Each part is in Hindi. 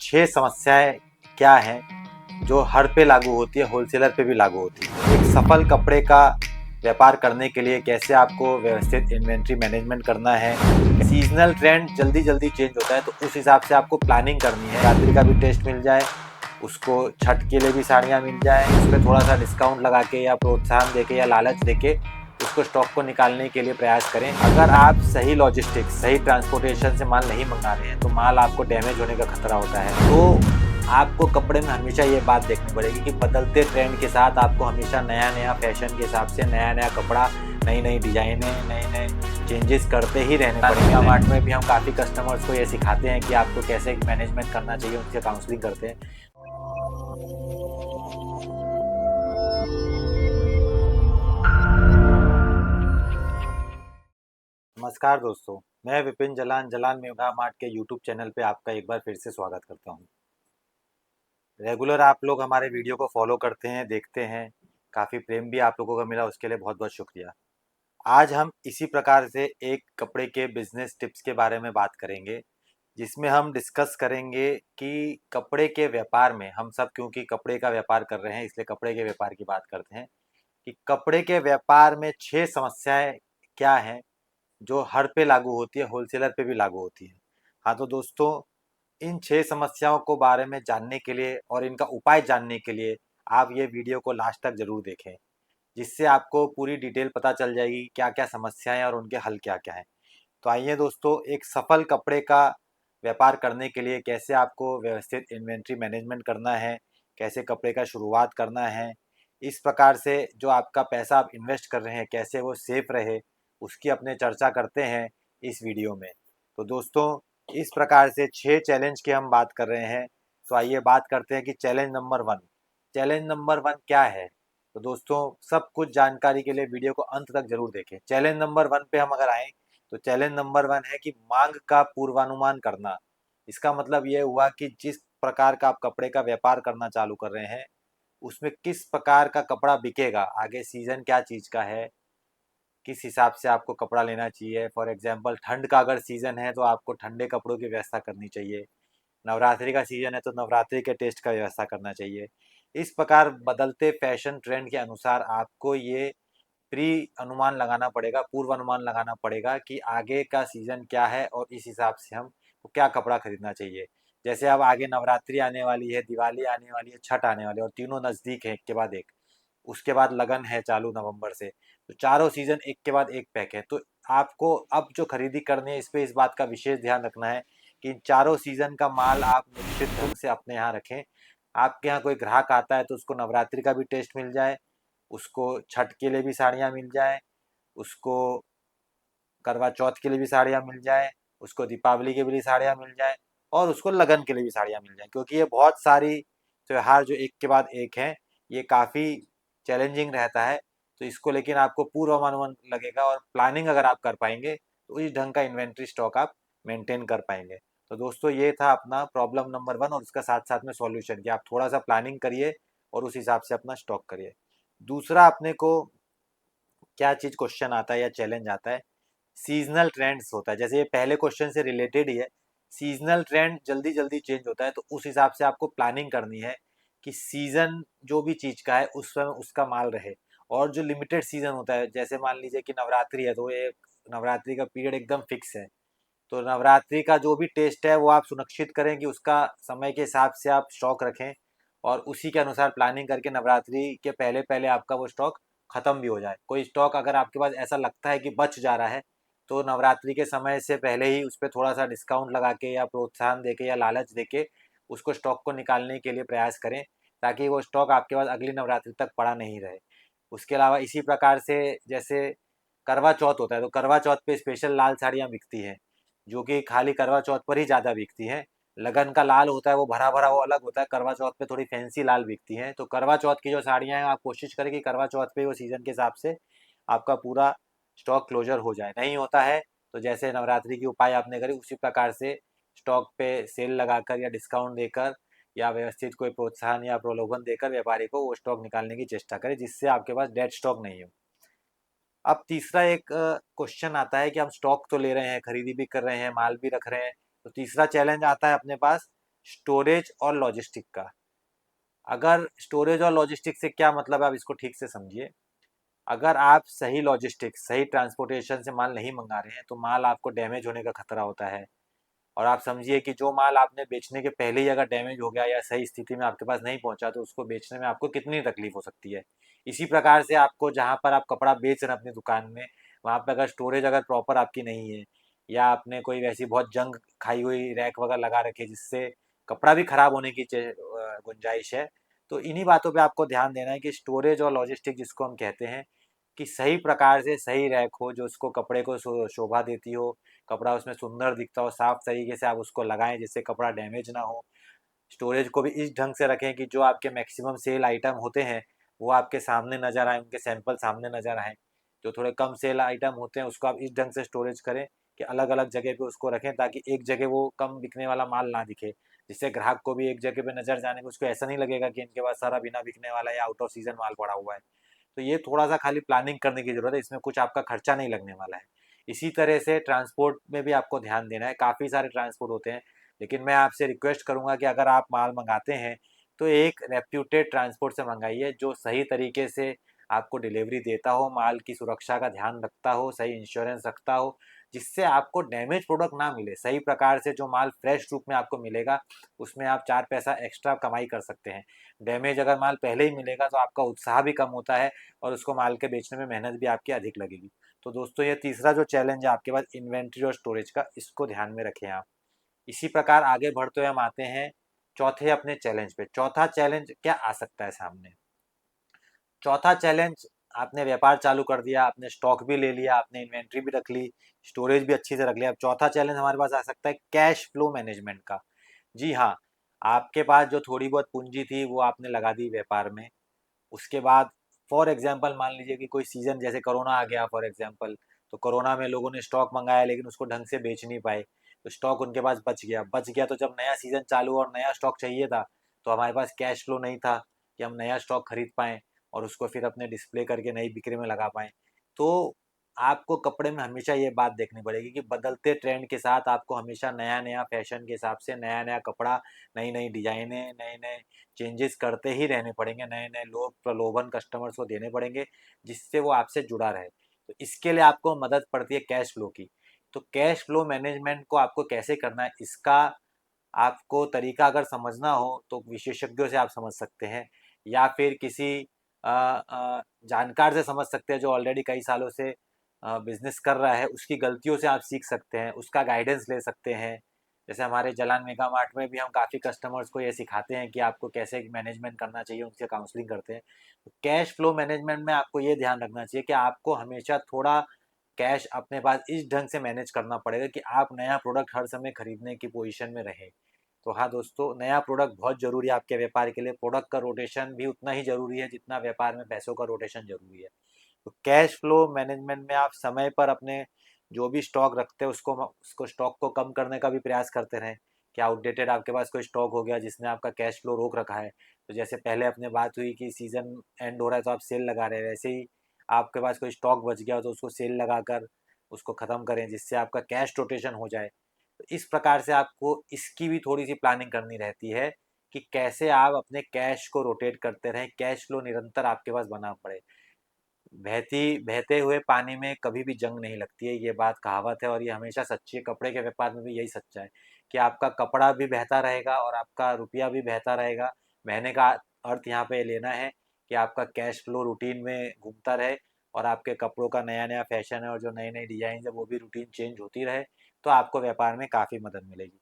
6 समस्याएं क्या हैं जो हर पे लागू होती है, होलसेलर पे भी लागू होती है। एक सफल कपड़े का व्यापार करने के लिए कैसे आपको व्यवस्थित इन्वेंट्री मैनेजमेंट करना है। सीजनल ट्रेंड जल्दी जल्दी चेंज होता है, तो उस हिसाब से आपको प्लानिंग करनी है। रात्रि का भी टेस्ट मिल जाए, उसको छठ के लिए भी साड़ियाँ मिल जाए, उस पर थोड़ा सा डिस्काउंट लगा के या प्रोत्साहन देके या लालच देके उसको स्टॉक को निकालने के लिए प्रयास करें। अगर आप सही लॉजिस्टिक्स, सही ट्रांसपोर्टेशन से माल नहीं मंगा रहे हैं तो माल आपको डैमेज होने का खतरा होता है। तो आपको कपड़े में हमेशा ये बात देखनी पड़ेगी कि बदलते ट्रेंड के साथ आपको हमेशा नया नया फैशन के हिसाब से नया नया कपड़ा, नई नई डिजाइनें, नए नए चेंजेस करते ही रहने पड़ेंगे। मार्ट में भी हम काफ़ी कस्टमर्स को ये सिखाते हैं कि आपको कैसे मैनेजमेंट करना चाहिए, उनसे काउंसलिंग करते हैं। नमस्कार दोस्तों, मैं विपिन जलान जलान मेगा मार्ट के यूट्यूब चैनल पे आपका एक बार फिर से स्वागत करता हूँ। रेगुलर आप लोग हमारे वीडियो को फॉलो करते हैं, देखते हैं, काफ़ी प्रेम भी आप लोगों का मिला, उसके लिए बहुत बहुत शुक्रिया। आज हम इसी प्रकार से एक कपड़े के बिजनेस टिप्स के बारे में बात करेंगे, जिसमें हम डिस्कस करेंगे कि कपड़े के व्यापार में हम सब, क्योंकि कपड़े का व्यापार कर रहे हैं इसलिए कपड़े के व्यापार की बात करते हैं कि कपड़े के व्यापार में 6 समस्याएं क्या हैं जो हर पे लागू होती है, होलसेलर पे भी लागू होती है। हाँ तो दोस्तों, इन 6 समस्याओं को बारे में जानने के लिए और इनका उपाय जानने के लिए आप ये वीडियो को लास्ट तक ज़रूर देखें, जिससे आपको पूरी डिटेल पता चल जाएगी क्या क्या समस्याएं और उनके हल क्या क्या हैं। तो आइए दोस्तों, एक सफल कपड़े का व्यापार करने के लिए कैसे आपको व्यवस्थित इन्वेंट्री मैनेजमेंट करना है, कैसे कपड़े का शुरुआत करना है, इस प्रकार से जो आपका पैसा आप इन्वेस्ट कर रहे हैं कैसे वो सेफ रहे, उसकी अपने चर्चा करते हैं इस वीडियो में। तो दोस्तों, इस प्रकार से 6 चैलेंज की हम बात कर रहे हैं। तो आइए बात करते हैं कि चैलेंज नंबर 1, चैलेंज नंबर 1 क्या है। तो दोस्तों, सब कुछ जानकारी के लिए वीडियो को अंत तक जरूर देखें। चैलेंज नंबर 1 पे हम अगर आए तो चैलेंज नंबर 1 है कि मांग का पूर्वानुमान करना। इसका मतलब ये हुआ कि जिस प्रकार का आप कपड़े का व्यापार करना चालू कर रहे हैं उसमें किस प्रकार का कपड़ा बिकेगा, आगे सीजन क्या चीज़ का है, किस हिसाब से आपको कपड़ा लेना चाहिए। फॉर एग्जांपल, ठंड का अगर सीज़न है तो आपको ठंडे कपड़ों की व्यवस्था करनी चाहिए, नवरात्रि का सीज़न है तो नवरात्रि के टेस्ट का व्यवस्था करना चाहिए। इस प्रकार बदलते फैशन ट्रेंड के अनुसार आपको ये प्री अनुमान लगाना पड़ेगा, पूर्व अनुमान लगाना पड़ेगा कि आगे का सीज़न क्या है और इस हिसाब से हम को क्या कपड़ा खरीदना चाहिए। जैसे अब आगे नवरात्रि आने वाली है, दिवाली आने वाली है, छठ आने वाली है और तीनों नज़दीक हैं एक के बाद एक। उसके बाद लगन है चालू नवंबर से, तो चारों सीज़न एक के बाद एक पैक है। तो आपको अब जो खरीदी करनी है इस पे इस बात का विशेष ध्यान रखना है कि इन चारों सीज़न का माल आप निश्चित ढंग से अपने यहाँ रखें। आपके यहाँ कोई ग्राहक आता है तो उसको नवरात्रि का भी टेस्ट मिल जाए, उसको छठ के लिए भी साड़ियाँ मिल जाए, उसको करवा चौथ के लिए भी साड़ियाँ मिल जाए, उसको दीपावली के लिए साड़ियाँ मिल जाए और उसको लगन के लिए भी साड़ियाँ मिल जाए। क्योंकि ये बहुत सारी त्योहार जो एक के बाद एक हैं, ये काफ़ी चैलेंजिंग रहता है। तो इसको लेकिन आपको पूर्वानुमान लगेगा और प्लानिंग अगर आप कर पाएंगे तो इस ढंग का इन्वेंट्री स्टॉक आप मेंटेन कर पाएंगे। तो दोस्तों, ये था अपना प्रॉब्लम नंबर 1 और उसका साथ साथ में सॉल्यूशन कि आप थोड़ा सा प्लानिंग करिए और उस हिसाब से अपना स्टॉक करिए। दूसरा, अपने को क्या चीज़ क्वेश्चन आता है या चैलेंज आता है, सीजनल ट्रेंड्स होता है। जैसे ये पहले क्वेश्चन से रिलेटेड ही है। सीजनल ट्रेंड जल्दी जल्दी चेंज होता है, तो उस हिसाब से आपको प्लानिंग करनी है कि सीजन जो भी चीज़ का है उस समय उसका माल रहे। और जो लिमिटेड सीजन होता है, जैसे मान लीजिए कि नवरात्रि है तो ये नवरात्रि का पीरियड एकदम फिक्स है, तो नवरात्रि का जो भी टेस्ट है वो आप सुनिश्चित करें कि उसका समय के हिसाब से आप स्टॉक रखें और उसी के अनुसार प्लानिंग करके नवरात्रि के पहले पहले आपका वो स्टॉक ख़त्म भी हो जाए। कोई स्टॉक अगर आपके पास ऐसा लगता है कि बच जा रहा है तो नवरात्रि के समय से पहले ही उस पर थोड़ा सा डिस्काउंट लगा के या प्रोत्साहन देके या लालच देके उसको स्टॉक को निकालने के लिए प्रयास करें, ताकि वो स्टॉक आपके पास अगली नवरात्रि तक पड़ा नहीं रहे। उसके अलावा इसी प्रकार से, जैसे करवा चौथ होता है तो करवा चौथ पे स्पेशल लाल साड़ियाँ बिकती हैं, जो कि खाली करवा चौथ पर ही ज़्यादा बिकती हैं। लगन का लाल होता है वो भरा भरा, वो अलग होता है। करवा चौथ पे थोड़ी फैंसी लाल बिकती हैं। तो करवा चौथ की जो साड़ियाँ हैं आप कोशिश करें कि करवा चौथ पे वो सीज़न के हिसाब से आपका पूरा स्टॉक क्लोजर हो जाए। नहीं होता है तो जैसे नवरात्रि की उपाय आपने करी उसी प्रकार से स्टॉक पे सेल लगाकर या डिस्काउंट देकर या व्यवस्थित कोई प्रोत्साहन या प्रलोभन देकर व्यापारी को वो स्टॉक निकालने की चेष्टा करें, जिससे आपके पास डेड स्टॉक नहीं हो। अब तीसरा एक क्वेश्चन आता है कि हम स्टॉक तो ले रहे हैं, खरीदी भी कर रहे हैं, माल भी रख रहे हैं, तो तीसरा चैलेंज आता है अपने पास स्टोरेज और लॉजिस्टिक का। अगर स्टोरेज और लॉजिस्टिक से क्या मतलब है, आप इसको ठीक से समझिए। अगर आप सही लॉजिस्टिक, सही ट्रांसपोर्टेशन से माल नहीं मंगा रहे हैं तो माल आपको डैमेज होने का खतरा होता है। और आप समझिए कि जो माल आपने बेचने के पहले ही अगर डैमेज हो गया या सही स्थिति में आपके पास नहीं पहुंचा तो उसको बेचने में आपको कितनी तकलीफ हो सकती है। इसी प्रकार से आपको जहां पर आप कपड़ा बेच रहे हैं अपनी दुकान में, वहां पर अगर स्टोरेज अगर प्रॉपर आपकी नहीं है, या आपने कोई वैसी बहुत जंग खाई हुई रैक वगैरह लगा रखी है जिससे कपड़ा भी खराब होने की गुंजाइश है, तो इन्हीं बातों पे आपको ध्यान देना है कि स्टोरेज और लॉजिस्टिक जिसको हम कहते हैं, कि सही प्रकार से सही रैक हो जो उसको कपड़े को शोभा देती हो, कपड़ा उसमें सुंदर दिखता हो, साफ तरीके से आप उसको लगाएं जिससे कपड़ा डैमेज ना हो। स्टोरेज को भी इस ढंग से रखें कि जो आपके मैक्सिमम सेल आइटम होते हैं वो आपके सामने नज़र आए, उनके सैंपल सामने नज़र आए। जो थोड़े कम सेल आइटम होते हैं उसको आप इस ढंग से स्टोरेज करें कि अलग अलग जगह पे उसको रखें, ताकि एक जगह वो कम बिकने वाला माल ना दिखे, जिससे ग्राहक को भी एक जगह पे नज़र जाने में उसको ऐसा नहीं लगेगा कि इनके पास सारा बिना बिकने वाला या आउट ऑफ सीजन माल पड़ा हुआ है। तो ये थोड़ा सा खाली प्लानिंग करने की ज़रूरत है, इसमें कुछ आपका खर्चा नहीं लगने वाला है। इसी तरह से ट्रांसपोर्ट में भी आपको ध्यान देना है। काफ़ी सारे ट्रांसपोर्ट होते हैं, लेकिन मैं आपसे रिक्वेस्ट करूंगा कि अगर आप माल मंगाते हैं तो एक रेप्यूटेड ट्रांसपोर्ट से मंगाइए जो सही तरीके से आपको डिलीवरी देता हो, माल की सुरक्षा का ध्यान रखता हो, सही इंश्योरेंस रखता हो, जिससे आपको डैमेज प्रोडक्ट ना मिले। सही प्रकार से जो माल फ्रेश रूप में आपको मिलेगा उसमें आप 4 पैसा एक्स्ट्रा कमाई कर सकते हैं। डैमेज अगर माल पहले ही मिलेगा तो आपका उत्साह भी कम होता है और उसको माल के बेचने में मेहनत भी आपकी अधिक लगेगी। तो दोस्तों, ये तीसरा जो चैलेंज है आपके पास इन्वेंट्री और स्टोरेज का, इसको ध्यान में रखें आप। इसी प्रकार आगे बढ़ते हुए हम आते हैं चौथे अपने चैलेंज पे। चौथा चैलेंज क्या आ सकता है सामने? चौथा चैलेंज, आपने व्यापार चालू कर दिया, आपने स्टॉक भी ले लिया, आपने इन्वेंट्री भी रख ली, स्टोरेज भी अच्छी से रख लिया। अब चौथा चैलेंज हमारे पास आ सकता है कैश फ्लो मैनेजमेंट का। जी हाँ, आपके पास जो थोड़ी बहुत पूंजी थी वो आपने लगा दी व्यापार में। उसके बाद फॉर एग्जांपल मान लीजिए कि कोई सीज़न जैसे कोरोना आ गया फॉर एग्जांपल, तो कोरोना में लोगों ने स्टॉक मंगाया लेकिन उसको ढंग से बेच नहीं पाए, तो स्टॉक उनके पास बच गया तो जब नया सीज़न चालू हुआ और नया स्टॉक चाहिए था तो हमारे पास कैश फ्लो नहीं था कि हम नया स्टॉक खरीद पाएँ और उसको फिर अपने डिस्प्ले करके नई बिक्री में लगा पाएँ। तो आपको कपड़े में हमेशा ये बात देखनी पड़ेगी कि बदलते ट्रेंड के साथ आपको हमेशा नया नया फैशन के हिसाब से नया नया कपड़ा, नई नई डिजाइनें, नए नए चेंजेस करते ही रहने पड़ेंगे, नए नए लोग प्रलोभन कस्टमर्स को देने पड़ेंगे जिससे वो आपसे जुड़ा रहे। तो इसके लिए आपको मदद पड़ती है कैश फ्लो की। तो कैश फ्लो मैनेजमेंट को आपको कैसे करना है, इसका आपको तरीका अगर समझना हो तो विशेषज्ञों से आप समझ सकते हैं, या फिर किसी जानकार से समझ सकते हैं जो ऑलरेडी कई सालों से बिजनेस कर रहा है, उसकी गलतियों से आप सीख सकते हैं, उसका गाइडेंस ले सकते हैं। जैसे हमारे जलान मेगा मार्ट में भी हम काफ़ी कस्टमर्स को ये सिखाते हैं कि आपको कैसे मैनेजमेंट करना चाहिए, उनसे काउंसलिंग करते हैं। तो कैश फ्लो मैनेजमेंट में आपको ये ध्यान रखना चाहिए कि आपको हमेशा थोड़ा कैश अपने पास इस ढंग से मैनेज करना पड़ेगा कि आप नया प्रोडक्ट हर समय खरीदने की पोजीशन में रहें। तो हाँ दोस्तों, नया प्रोडक्ट बहुत ज़रूरी है आपके व्यापार के लिए। प्रोडक्ट का रोटेशन भी उतना ही ज़रूरी है जितना व्यापार में पैसों का रोटेशन ज़रूरी है। तो कैश फ्लो मैनेजमेंट में आप समय पर अपने जो भी स्टॉक रखते हैं उसको स्टॉक को कम करने का भी प्रयास करते रहें कि आउटडेटेड आपके पास कोई स्टॉक हो गया जिसने आपका कैश फ्लो रोक रखा है। तो जैसे पहले अपने बात हुई कि सीज़न एंड हो रहा है तो आप सेल लगा रहे हैं, वैसे ही आपके पास कोई स्टॉक बच गया तो उसको सेल लगाकर उसको ख़त्म करें जिससे आपका कैश रोटेशन हो जाए। तो इस प्रकार से आपको इसकी भी थोड़ी सी प्लानिंग करनी रहती है कि कैसे आप अपने कैश को रोटेट करते रहें, कैश फ्लो निरंतर आपके पास बना पड़े। बहती बहते हुए पानी में कभी भी जंग नहीं लगती है, ये बात कहावत है और ये हमेशा सच्ची है। कपड़े के व्यापार में भी यही सच्चा है कि आपका कपड़ा भी बहता रहेगा और आपका रुपया भी बहता रहेगा। बहने का अर्थ यहाँ पे लेना है कि आपका कैश फ्लो रूटीन में घूमता रहे और आपके कपड़ों का नया नया फैशन है और जो नई नई डिजाइन है वो भी रूटीन चेंज होती रहे, तो आपको व्यापार में काफ़ी मदद मिलेगी।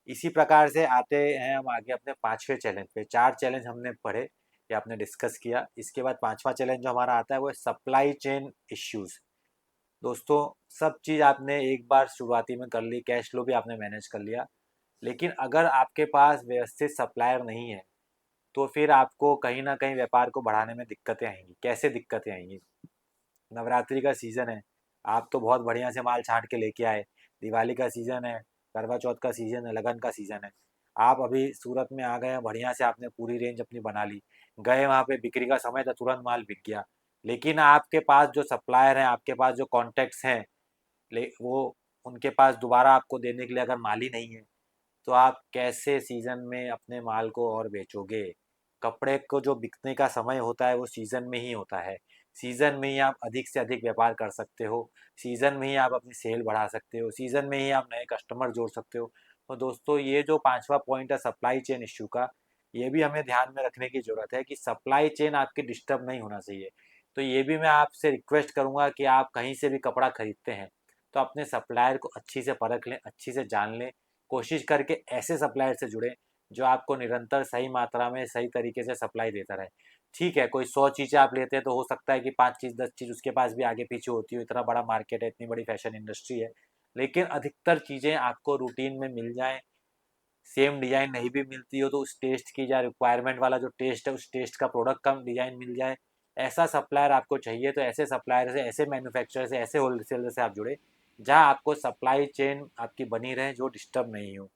इसी प्रकार से आते हैं हम आगे अपने पांचवें चैलेंज पे। चार चैलेंज हमने पढ़े या आपने डिस्कस किया, इसके बाद पांचवा चैलेंज जो हमारा आता है वो है सप्लाई चेन इश्यूज। दोस्तों, सब चीज़ आपने एक बार शुरुआती में कर ली, कैश फ्लो भी आपने मैनेज कर लिया, लेकिन अगर आपके पास व्यवस्थित सप्लायर नहीं है तो फिर आपको कहीं ना कहीं व्यापार को बढ़ाने में दिक्कतें आएंगी। कैसे दिक्कतें आएंगी? नवरात्रि का सीज़न है, आप तो बहुत बढ़िया से माल छांट के लेके आए। दिवाली का सीज़न है, करवा चौथ का सीज़न है, लगन का सीज़न है। आप अभी सूरत में आ गए हैं, बढ़िया से आपने पूरी रेंज अपनी बना ली, गए वहाँ पे, बिक्री का समय था, तुरंत माल बिक गया। लेकिन आपके पास जो सप्लायर हैं, आपके पास जो कॉन्टैक्ट्स हैं, ले वो उनके पास दोबारा आपको देने के लिए अगर माल ही नहीं है, तो आप कैसे सीज़न में अपने माल को और बेचोगे। कपड़े को जो बिकने का समय होता है वो सीज़न में ही होता है। सीज़न में ही आप अधिक से अधिक व्यापार कर सकते हो। सीज़न में ही आप अपनी सेल बढ़ा सकते हो। सीज़न में ही आप नए कस्टमर जोड़ सकते हो। तो दोस्तों ये जो पांचवा पॉइंट है सप्लाई चेन इश्यू का, ये भी हमें ध्यान में रखने की ज़रूरत है कि सप्लाई चेन आपकी डिस्टर्ब नहीं होना चाहिए। तो ये भी मैं आपसे रिक्वेस्ट करूँगा कि आप कहीं से भी कपड़ा खरीदते हैं तो अपने सप्लायर को अच्छी से परख लें, अच्छी से जान लें। कोशिश करके ऐसे सप्लायर से जुड़ें जो आपको निरंतर सही मात्रा में सही तरीके से सप्लाई देता रहे। ठीक है, कोई 100 चीज़ें आप लेते हैं तो हो सकता है कि 5 चीज़ 10 चीज़ उसके पास भी आगे पीछे होती हो, इतना बड़ा मार्केट है, इतनी बड़ी फैशन इंडस्ट्री है। लेकिन अधिकतर चीज़ें आपको रूटीन में मिल जाएँ, सेम डिज़ाइन नहीं भी मिलती हो तो उस टेस्ट की या रिक्वायरमेंट वाला जो टेस्ट है उस टेस्ट का प्रोडक्ट का डिज़ाइन मिल जाए, ऐसा सप्लायर आपको चाहिए। तो ऐसे सप्लायर से, ऐसे मैन्युफैक्चरर से, ऐसे होलसेलर से आप जुड़े जहाँ आपको सप्लाई चेन आपकी बनी रहे, जो डिस्टर्ब नहीं हो।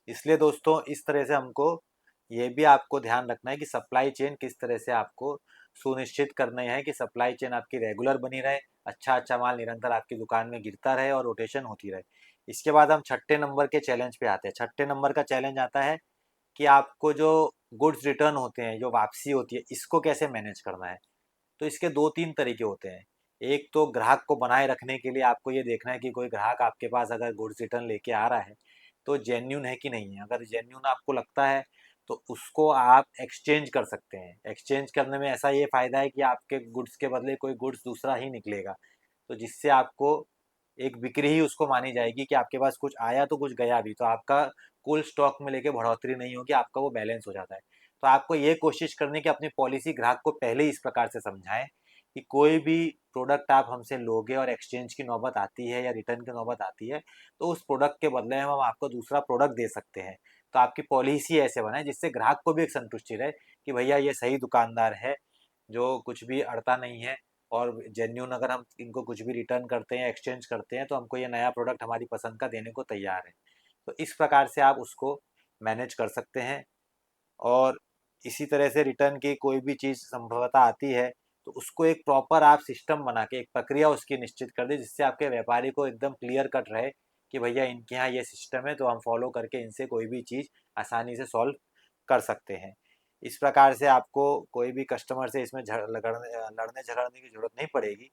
इसलिए दोस्तों इस तरह से हमको ये भी आपको ध्यान रखना है कि सप्लाई चेन किस तरह से आपको सुनिश्चित करने हैं कि सप्लाई चेन आपकी रेगुलर बनी रहे, अच्छा अच्छा माल निरंतर आपकी दुकान में गिरता रहे और रोटेशन होती रहे। इसके बाद हम छठे नंबर के चैलेंज पे आते हैं। छठे नंबर का चैलेंज आता है कि आपको जो गुड्स रिटर्न होते हैं, जो वापसी होती है, इसको कैसे मैनेज करना है। तो इसके दो तीन तरीके होते हैं। एक तो ग्राहक को बनाए रखने के लिए आपको ये देखना है कि कोई ग्राहक आपके पास अगर गुड्स रिटर्न लेके आ रहा है तो जेन्यून है कि नहीं है। अगर जेन्यून आपको लगता है तो उसको आप एक्सचेंज कर सकते हैं। एक्सचेंज करने में ऐसा ये फ़ायदा है कि आपके गुड्स के बदले कोई गुड्स दूसरा ही निकलेगा, तो जिससे आपको एक बिक्री ही उसको मानी जाएगी कि आपके पास कुछ आया तो कुछ गया भी, तो आपका कुल स्टॉक में लेके बढ़ोतरी नहीं होगी, आपका वो बैलेंस हो जाता है। तो आपको ये कोशिश करनी कि अपनी पॉलिसी ग्राहक को पहले ही इस प्रकार से समझाएं कि कोई भी प्रोडक्ट आप हमसे लोगे और एक्सचेंज की नौबत आती है या रिटर्न की नौबत आती है तो उस प्रोडक्ट के बदले में हम आपको दूसरा प्रोडक्ट दे सकते हैं। तो आपकी पॉलिसी ऐसे बनाए जिससे ग्राहक को भी एक संतुष्टि रहे कि भैया ये सही दुकानदार है जो कुछ भी अड़ता नहीं है, और जेन्यून अगर हम इनको कुछ भी रिटर्न करते हैं एक्सचेंज करते हैं तो हमको ये नया प्रोडक्ट हमारी पसंद का देने को तैयार है। तो इस प्रकार से आप उसको मैनेज कर सकते हैं। और इसी तरह से रिटर्न की कोई भी चीज़ संभवतः आती है तो उसको एक प्रॉपर आप सिस्टम बना के एक प्रक्रिया उसकी निश्चित कर दें जिससे आपके व्यापारी को एकदम क्लियर कट रहे कि भैया इनके यहाँ ये सिस्टम है तो हम फॉलो करके इनसे कोई भी चीज़ आसानी से सॉल्व कर सकते हैं। इस प्रकार से आपको कोई भी कस्टमर से इसमें लड़ने झगड़ने की ज़रूरत नहीं पड़ेगी।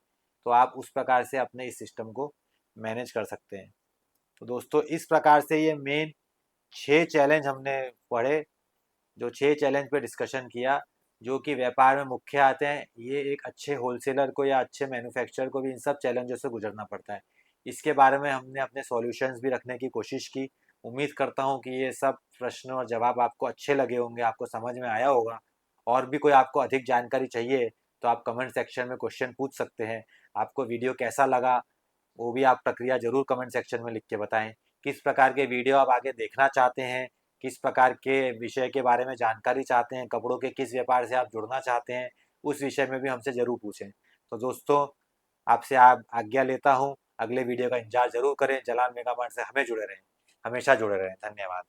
तो आप उस प्रकार से अपने इस सिस्टम को मैनेज कर सकते हैं। तो दोस्तों इस प्रकार से ये मेन 6 चैलेंज हमने पढ़े, जो 6 चैलेंज पे डिस्कशन किया, जो कि व्यापार में मुख्य आते हैं। ये एक अच्छे होलसेलर को या अच्छे मैन्युफैक्चरर को भी इन सब चैलेंजों से गुजरना पड़ता है। इसके बारे में हमने अपने सॉल्यूशंस भी रखने की कोशिश की। उम्मीद करता हूँ कि ये सब प्रश्न और जवाब आपको अच्छे लगे होंगे, आपको समझ में आया होगा। और भी कोई आपको अधिक जानकारी चाहिए तो आप कमेंट सेक्शन में क्वेश्चन पूछ सकते हैं। आपको वीडियो कैसा लगा वो भी आप प्रक्रिया ज़रूर कमेंट सेक्शन में लिख के बताएं। किस प्रकार के वीडियो आप आगे देखना चाहते हैं, किस प्रकार के विषय के बारे में जानकारी चाहते हैं, कपड़ों के किस व्यापार से आप जुड़ना चाहते हैं, उस विषय में भी हमसे ज़रूर पूछें। तो दोस्तों आपसे आप आज्ञा लेता हूँ, अगले वीडियो का इंतजार ज़रूर करें। जलान मेगा मार्ट से हमें जुड़े रहें, हमेशा जुड़े रहें। धन्यवाद।